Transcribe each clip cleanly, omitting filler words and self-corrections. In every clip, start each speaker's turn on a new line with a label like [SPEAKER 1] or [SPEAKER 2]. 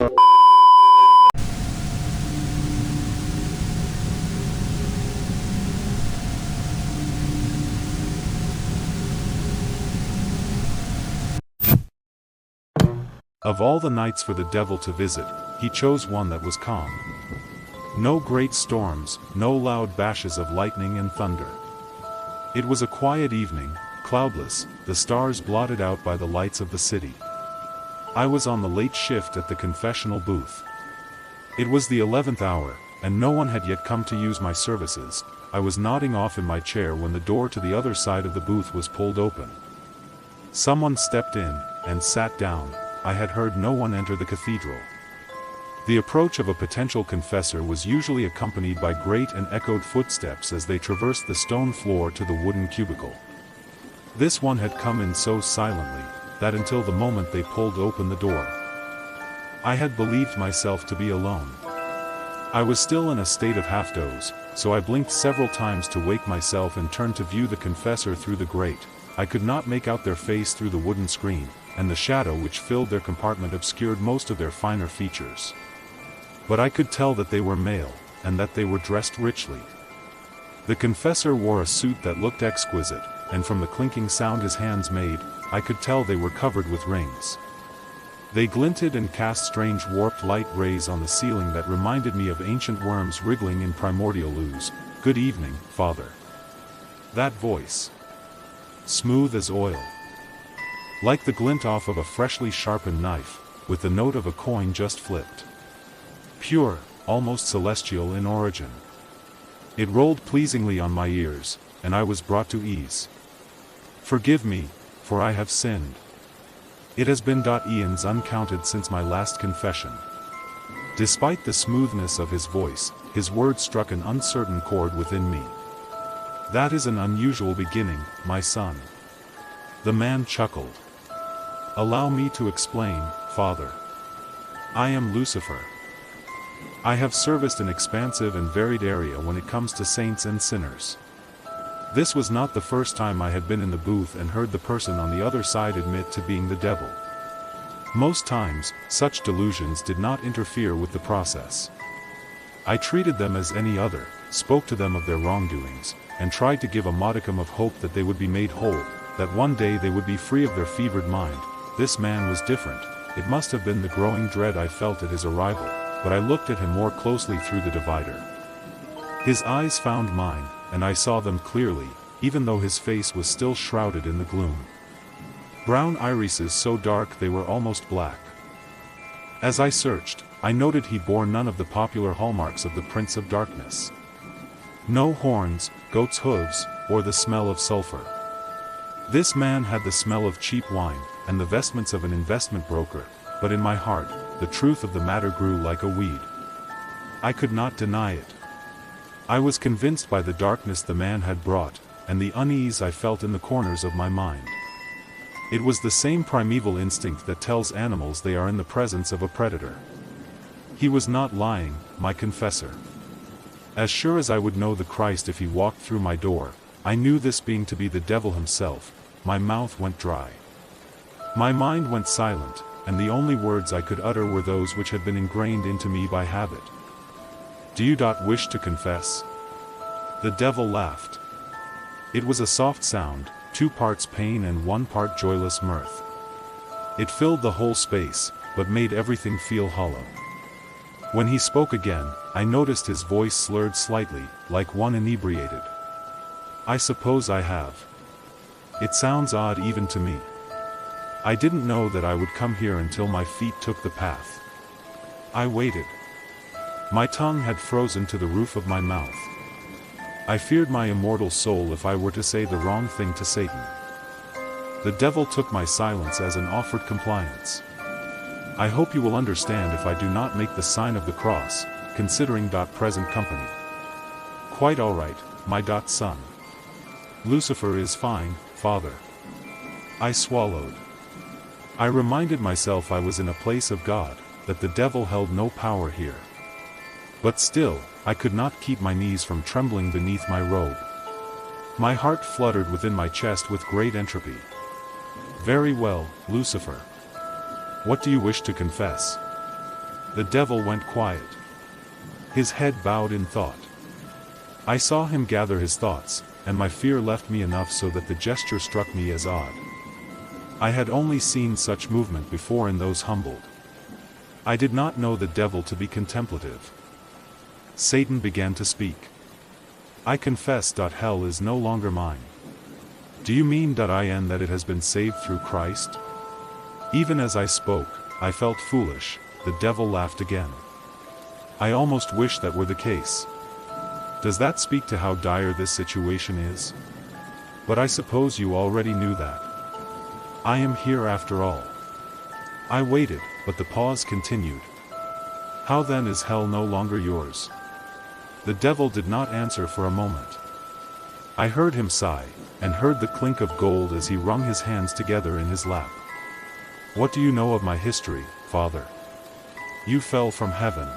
[SPEAKER 1] Of all the nights for the devil to visit, he chose one that was calm. No great storms, no loud bashes of lightning and thunder. It was a quiet evening, cloudless, the stars blotted out by the lights of the city. I was on the late shift at the confessional booth. It was the 11th hour, and no one had yet come to use my services. I was nodding off in my chair when the door to the other side of the booth was pulled open. Someone stepped in, and sat down. I had heard no one enter the cathedral. The approach of a potential confessor was usually accompanied by great and echoed footsteps as they traversed the stone floor to the wooden cubicle. This one had come in so silently, that until the moment they pulled open the door, I had believed myself to be alone. I was still in a state of half-doze, so I blinked several times to wake myself and turned to view the confessor through the grate. I could not make out their face through the wooden screen, and the shadow which filled their compartment obscured most of their finer features. But I could tell that they were male, and that they were dressed richly. The confessor wore a suit that looked exquisite, and from the clinking sound his hands made, I could tell they were covered with rings. They glinted and cast strange warped light rays on the ceiling that reminded me of ancient worms wriggling in primordial ooze. "Good evening, Father." That voice. Smooth as oil. Like the glint off of a freshly sharpened knife, with the note of a coin just flipped. Pure, almost celestial in origin. It rolled pleasingly on my ears, and I was brought to ease. "Forgive me, for I have sinned. It has been eons uncounted since my last confession." Despite the smoothness of his voice, his words struck an uncertain chord within me. "That is an unusual beginning, my son." The man chuckled. "Allow me to explain, Father. I am Lucifer. I have serviced an expansive and varied area when it comes to saints and sinners." This was not the first time I had been in the booth and heard the person on the other side admit to being the devil. Most times, such delusions did not interfere with the process. I treated them as any other, spoke to them of their wrongdoings, and tried to give a modicum of hope that they would be made whole, that one day they would be free of their fevered mind. This man was different. It must have been the growing dread I felt at his arrival, but I looked at him more closely through the divider. His eyes found mine, and I saw them clearly, even though his face was still shrouded in the gloom. Brown irises so dark they were almost black. As I searched, I noted he bore none of the popular hallmarks of the Prince of Darkness. No horns, goat's hooves, or the smell of sulfur. This man had the smell of cheap wine, and the vestments of an investment broker, but in my heart, the truth of the matter grew like a weed. I could not deny it. I was convinced by the darkness the man had brought, and the unease I felt in the corners of my mind. It was the same primeval instinct that tells animals they are in the presence of a predator. He was not lying, my confessor. As sure as I would know the Christ if he walked through my door, I knew this being to be the devil himself. My mouth went dry. My mind went silent, and the only words I could utter were those which had been ingrained into me by habit. "Do you wish to confess?" The devil laughed. It was a soft sound, 2 parts pain and 1 part joyless mirth. It filled the whole space, but made everything feel hollow. When he spoke again, I noticed his voice slurred slightly, like one inebriated. "I suppose I have. It sounds odd even to me. I didn't know that I would come here until my feet took the path. I waited. My tongue had frozen to the roof of my mouth. I feared my immortal soul if I were to say the wrong thing to Satan. The devil took my silence as an offered compliance. "I hope you will understand if I do not make the sign of the cross, considering present company." "Quite all right, my son. Lucifer is fine, Father." I swallowed. I reminded myself I was in a place of God, that the devil held no power here. But still, I could not keep my knees from trembling beneath my robe. My heart fluttered within my chest with great entropy. "Very well, Lucifer. What do you wish to confess?" The devil went quiet. His head bowed in thought. I saw him gather his thoughts, and my fear left me enough so that the gesture struck me as odd. I had only seen such movement before in those humbled. I did not know the devil to be contemplative. Satan began to speak. I confess that hell is no longer mine. Do you mean that it has been saved through Christ? Even as I spoke, I felt foolish. The devil laughed again. I almost wish that were the case. Does that speak to how dire this situation is? But I suppose you already knew that. I am here after all. I waited, but the pause continued. How then is hell no longer yours? The devil did not answer for a moment. I heard him sigh, and heard the clink of gold as he wrung his hands together in his lap. What do you know of my history, Father? You fell from heaven.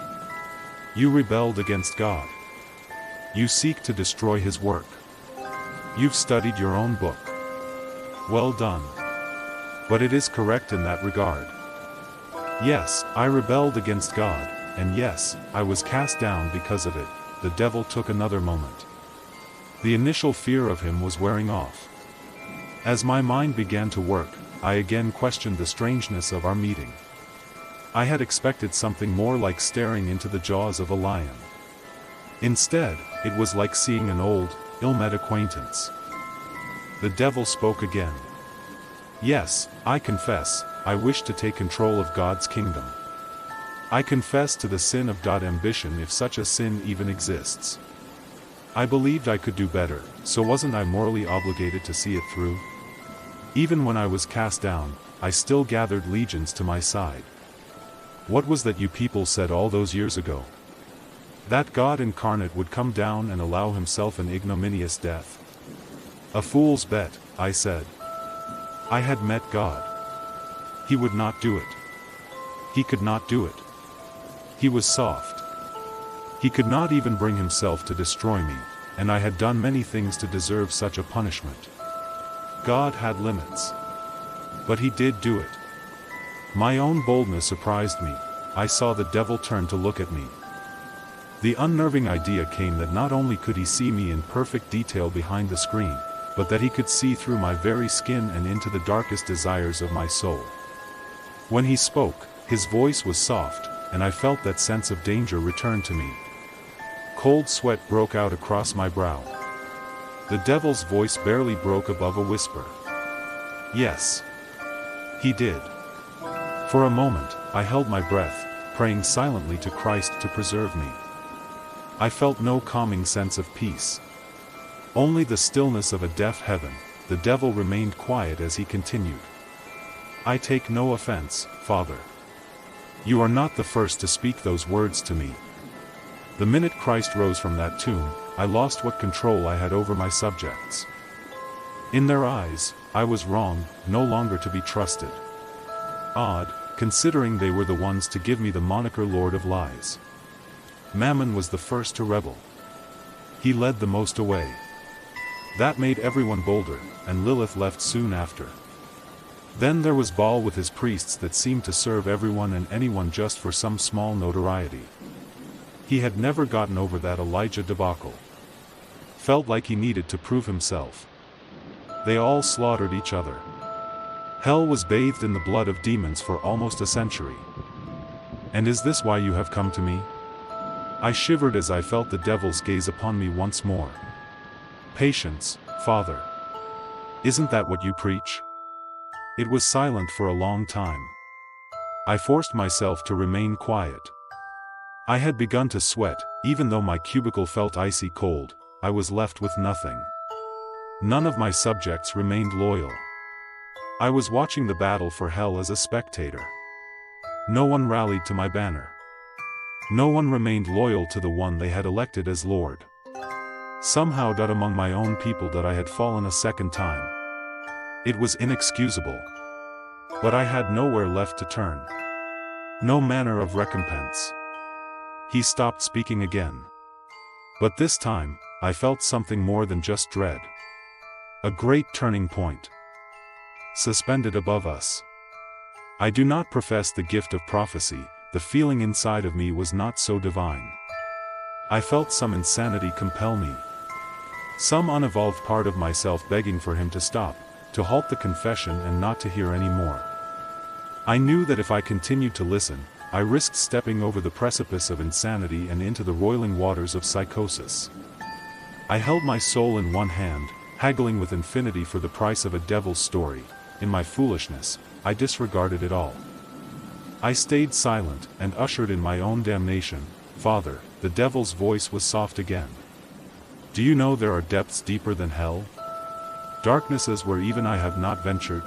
[SPEAKER 1] You rebelled against God. You seek to destroy His work. You've studied your own book. Well done. But it is correct in that regard. Yes, I rebelled against God, and yes, I was cast down because of it. The devil took another moment. The initial fear of him was wearing off. As my mind began to work, I again questioned the strangeness of our meeting. I had expected something more like staring into the jaws of a lion. Instead, it was like seeing an old, ill-met acquaintance. The devil spoke again. Yes, I confess, I wish to take control of God's kingdom. I confess to the sin of ambition, if such a sin even exists. I believed I could do better, so wasn't I morally obligated to see it through? Even when I was cast down, I still gathered legions to my side. What was that you people said all those years ago? That God incarnate would come down and allow himself an ignominious death. A fool's bet, I said. I had met God. He would not do it. He could not do it. He was soft. He could not even bring himself to destroy me, and I had done many things to deserve such a punishment. God had limits. But he did do it. My own boldness surprised me. I saw the devil turn to look at me. The unnerving idea came that not only could he see me in perfect detail behind the screen, but that he could see through my very skin and into the darkest desires of my soul. When he spoke, his voice was soft, and I felt that sense of danger return to me. Cold sweat broke out across my brow. The devil's voice barely broke above a whisper. Yes. He did. For a moment, I held my breath, praying silently to Christ to preserve me. I felt no calming sense of peace. Only the stillness of a deaf heaven. The devil remained quiet as he continued. I take no offense, Father. You are not the first to speak those words to me. The minute Christ rose from that tomb, I lost what control I had over my subjects. In their eyes, I was wrong, no longer to be trusted. Odd, considering they were the ones to give me the moniker Lord of Lies. Mammon was the first to rebel. He led the most away. That made everyone bolder, and Lilith left soon after. Then there was Baal with his priests that seemed to serve everyone and anyone just for some small notoriety. He had never gotten over that Elijah debacle. Felt like he needed to prove himself. They all slaughtered each other. Hell was bathed in the blood of demons for almost a century. And is this why you have come to me? I shivered as I felt the devil's gaze upon me once more. Patience, Father. Isn't that what you preach? It was silent for a long time. I forced myself to remain quiet. I had begun to sweat, even though my cubicle felt icy cold. I was left with nothing. None of my subjects remained loyal. I was watching the battle for hell as a spectator. No one rallied to my banner. No one remained loyal to the one they had elected as Lord. Somehow among my own people I had fallen a second time. It was inexcusable. But I had nowhere left to turn. No manner of recompense. He stopped speaking again. But this time, I felt something more than just dread. A great turning point. Suspended above us. I do not profess the gift of prophecy, the feeling inside of me was not so divine. I felt some insanity compel me. Some unevolved part of myself begging for him to stop, to halt the confession and not to hear any more. I knew that if I continued to listen, I risked stepping over the precipice of insanity and into the roiling waters of psychosis. I held my soul in one hand, haggling with infinity for the price of a devil's story. In my foolishness, I disregarded it all. I stayed silent and ushered in my own damnation. Father, the devil's voice was soft again. Do you know there are depths deeper than hell? Darknesses where even I have not ventured?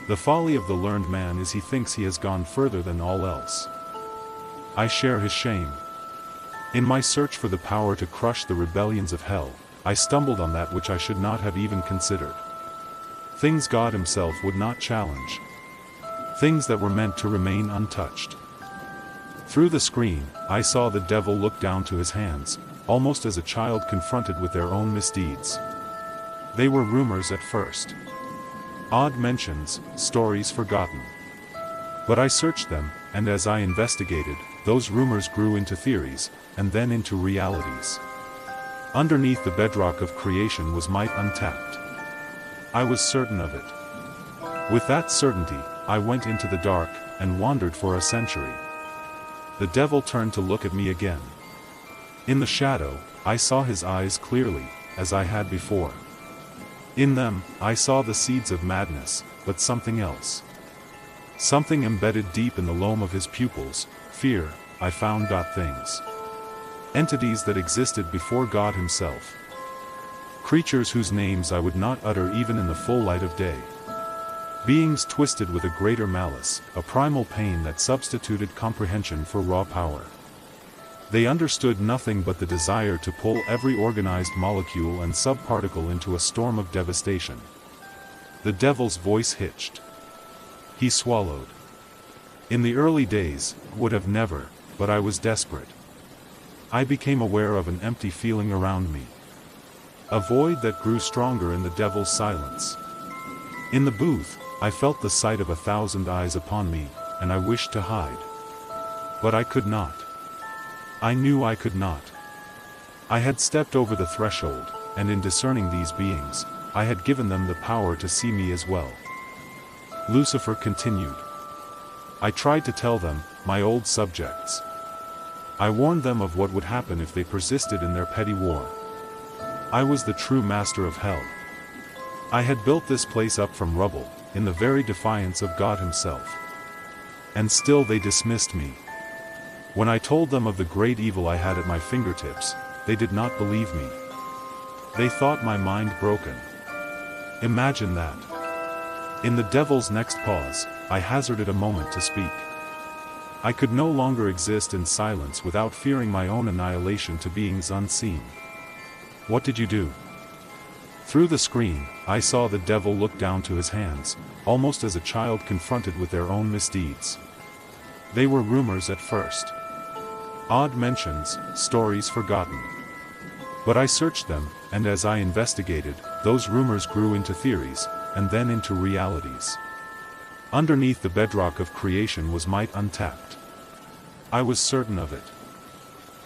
[SPEAKER 1] The folly of the learned man is he thinks he has gone further than all else. I share his shame. In my search for the power to crush the rebellions of hell, I stumbled on that which I should not have even considered. Things God himself would not challenge. Things that were meant to remain untouched. Through the screen, I saw the devil look down to his hands, almost as a child confronted with their own misdeeds. They were rumors at first. Odd mentions, stories forgotten. But I searched them, and as I investigated, those rumors grew into theories, and then into realities. Underneath the bedrock of creation was might untapped. I was certain of it. With that certainty, I went into the dark, and wandered for a century. The devil turned to look at me again. In the shadow, I saw his eyes clearly, as I had before. In them, I saw the seeds of madness, but something else. Something embedded deep in the loam of his pupils, fear, I found. Things. Entities that existed before God himself. Creatures whose names I would not utter even in the full light of day. Beings twisted with a greater malice, a primal pain that substituted comprehension for raw power. They understood nothing but the desire to pull every organized molecule and subparticle into a storm of devastation. The devil's voice hitched. He swallowed. In the early days, would have never, but I was desperate. I became aware of an empty feeling around me. A void that grew stronger in the devil's silence. In the booth, I felt the sight of 1,000 eyes upon me, and I wished to hide. But I could not. I knew I could not. I had stepped over the threshold, and in discerning these beings, I had given them the power to see me as well. Lucifer continued. I tried to tell them, my old subjects. I warned them of what would happen if they persisted in their petty war. I was the true master of hell. I had built this place up from rubble, in the very defiance of God himself. And still they dismissed me. When I told them of the great evil I had at my fingertips, they did not believe me. They thought my mind broken. Imagine that. In the devil's next pause, I hazarded a moment to speak. I could no longer exist in silence without fearing my own annihilation to beings unseen. What did you do? Through the screen, I saw the devil look down to his hands, almost as a child confronted with their own misdeeds. They were rumors at first. Odd mentions, stories forgotten. But I searched them, and as I investigated, those rumors grew into theories, and then into realities. Underneath the bedrock of creation was might untapped. I was certain of it.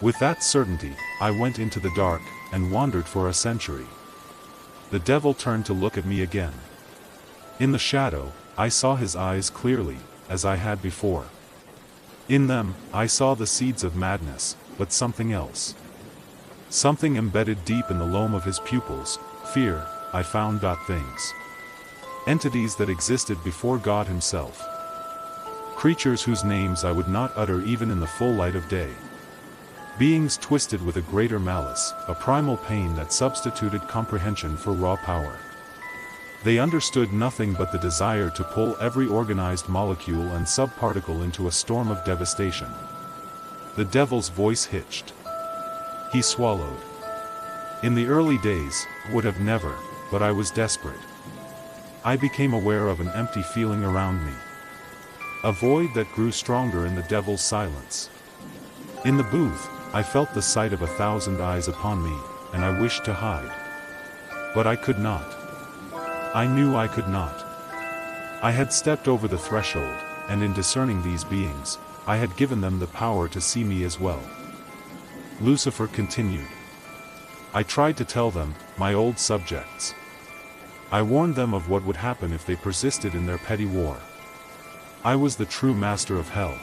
[SPEAKER 1] With that certainty, I went into the dark, and wandered for a century. The devil turned to look at me again. In the shadow, I saw his eyes clearly, as I had before. In them, I saw the seeds of madness, but something else. Something embedded deep in the loam of his pupils, fear, I found. Things. Entities that existed before God himself. Creatures whose names I would not utter even in the full light of day. Beings twisted with a greater malice, a primal pain that substituted comprehension for raw power. They understood nothing but the desire to pull every organized molecule and subparticle into a storm of devastation. The devil's voice hitched. He swallowed. In the early days, would have never, but I was desperate. I became aware of an empty feeling around me. A void that grew stronger in the devil's silence. In the booth, I felt the sight of 1,000 eyes upon me, and I wished to hide. But I could not. I knew I could not. I had stepped over the threshold, and in discerning these beings, I had given them the power to see me as well. Lucifer continued. I tried to tell them, my old subjects. I warned them of what would happen if they persisted in their petty war. I was the true master of hell.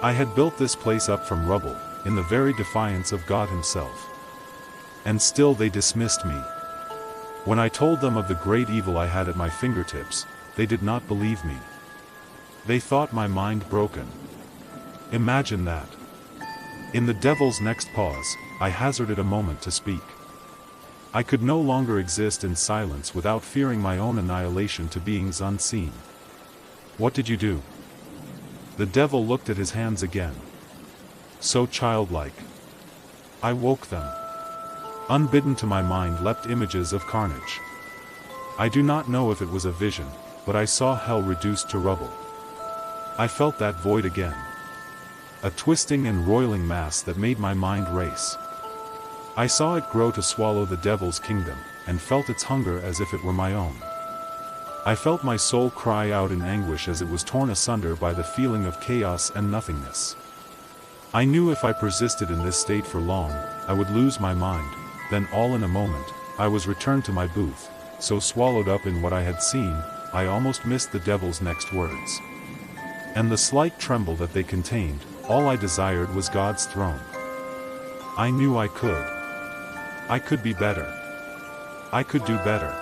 [SPEAKER 1] I had built this place up from rubble, in the very defiance of God himself. And still they dismissed me. When I told them of the great evil I had at my fingertips, they did not believe me. They thought my mind broken. Imagine that. In the devil's next pause, I hazarded a moment to speak. I could no longer exist in silence without fearing my own annihilation to beings unseen. What did you do? The devil looked at his hands again. So childlike. I woke them. Unbidden to my mind leapt images of carnage. I do not know if it was a vision, but I saw hell reduced to rubble. I felt that void again. A twisting and roiling mass that made my mind race. I saw it grow to swallow the devil's kingdom, and felt its hunger as if it were my own. I felt my soul cry out in anguish as it was torn asunder by the feeling of chaos and nothingness. I knew if I persisted in this state for long, I would lose my mind, then all in a moment, I was returned to my booth, so swallowed up in what I had seen, I almost missed the devil's next words. And the slight tremble that they contained, all I desired was God's throne. I knew I could. I could be better. I could do better.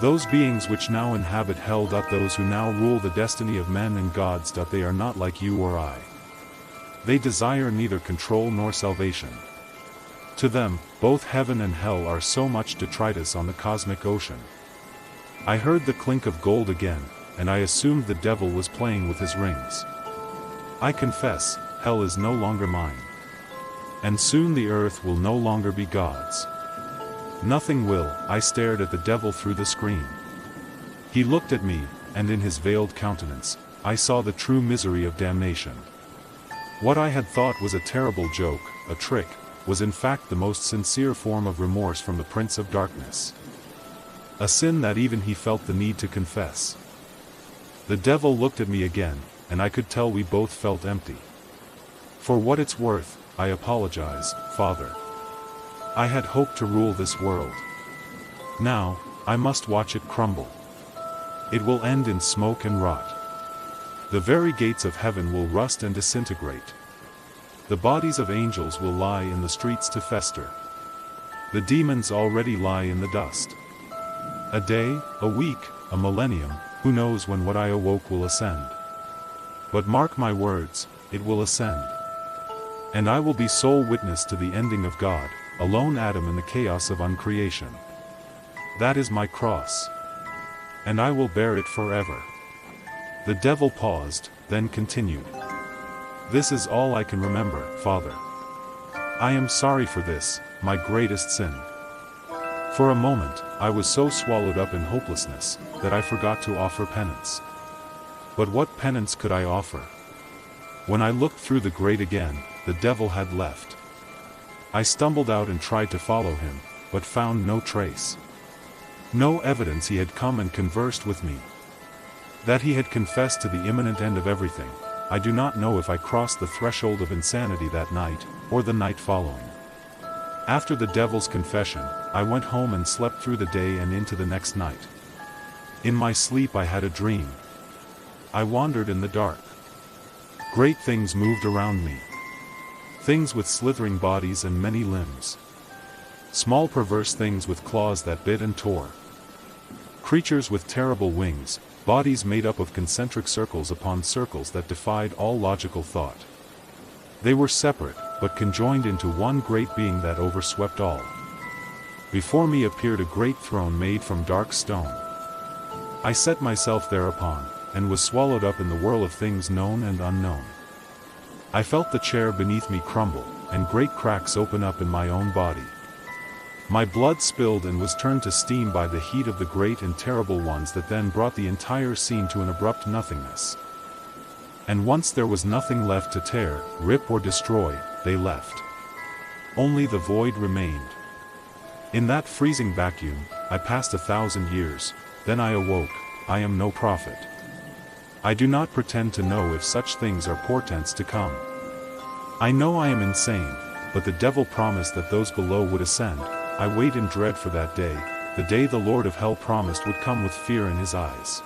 [SPEAKER 1] Those beings which now inhabit hell. Those who now rule the destiny of men and gods. They are not like you or I. They desire neither control nor salvation. To them, both heaven and hell are so much detritus on the cosmic ocean. I heard the clink of gold again, and I assumed the devil was playing with his rings. I confess, hell is no longer mine. And soon the earth will no longer be God's. Nothing will. I stared at the devil through the screen. He looked at me, and in his veiled countenance, I saw the true misery of damnation. What I had thought was a terrible joke, a trick, was in fact the most sincere form of remorse from the Prince of Darkness. A sin that even he felt the need to confess. The devil looked at me again, and I could tell we both felt empty. For what it's worth, I apologize, Father. I had hoped to rule this world. Now, I must watch it crumble. It will end in smoke and rot. The very gates of heaven will rust and disintegrate. The bodies of angels will lie in the streets to fester. The demons already lie in the dust. A day, a week, a millennium, who knows when what I awoke will ascend. But mark my words, it will ascend. And I will be sole witness to the ending of God, a lone atom in the chaos of uncreation. That is my cross. And I will bear it forever. The devil paused, then continued. This is all I can remember, Father. I am sorry for this, my greatest sin. For a moment, I was so swallowed up in hopelessness, that I forgot to offer penance. But what penance could I offer? When I looked through the grate again, the devil had left. I stumbled out and tried to follow him, but found no trace. No evidence he had come and conversed with me. That he had confessed to the imminent end of everything, I do not know if I crossed the threshold of insanity that night, or the night following. After the devil's confession, I went home and slept through the day and into the next night. In my sleep I had a dream. I wandered in the dark. Great things moved around me. Things with slithering bodies and many limbs. Small perverse things with claws that bit and tore. Creatures with terrible wings, bodies made up of concentric circles upon circles that defied all logical thought. They were separate, but conjoined into one great being that overswept all. Before me appeared a great throne made from dark stone. I set myself thereupon, and was swallowed up in the whirl of things known and unknown. I felt the chair beneath me crumble, and great cracks open up in my own body. My blood spilled and was turned to steam by the heat of the great and terrible ones that then brought the entire scene to an abrupt nothingness. And once there was nothing left to tear, rip or destroy, they left. Only the void remained. In that freezing vacuum, I passed 1,000 years, then I awoke. I am no prophet. I do not pretend to know if such things are portents to come. I know I am insane, but the devil promised that those below would ascend. I wait in dread for that day, the day the Lord of Hell promised would come with fear in his eyes.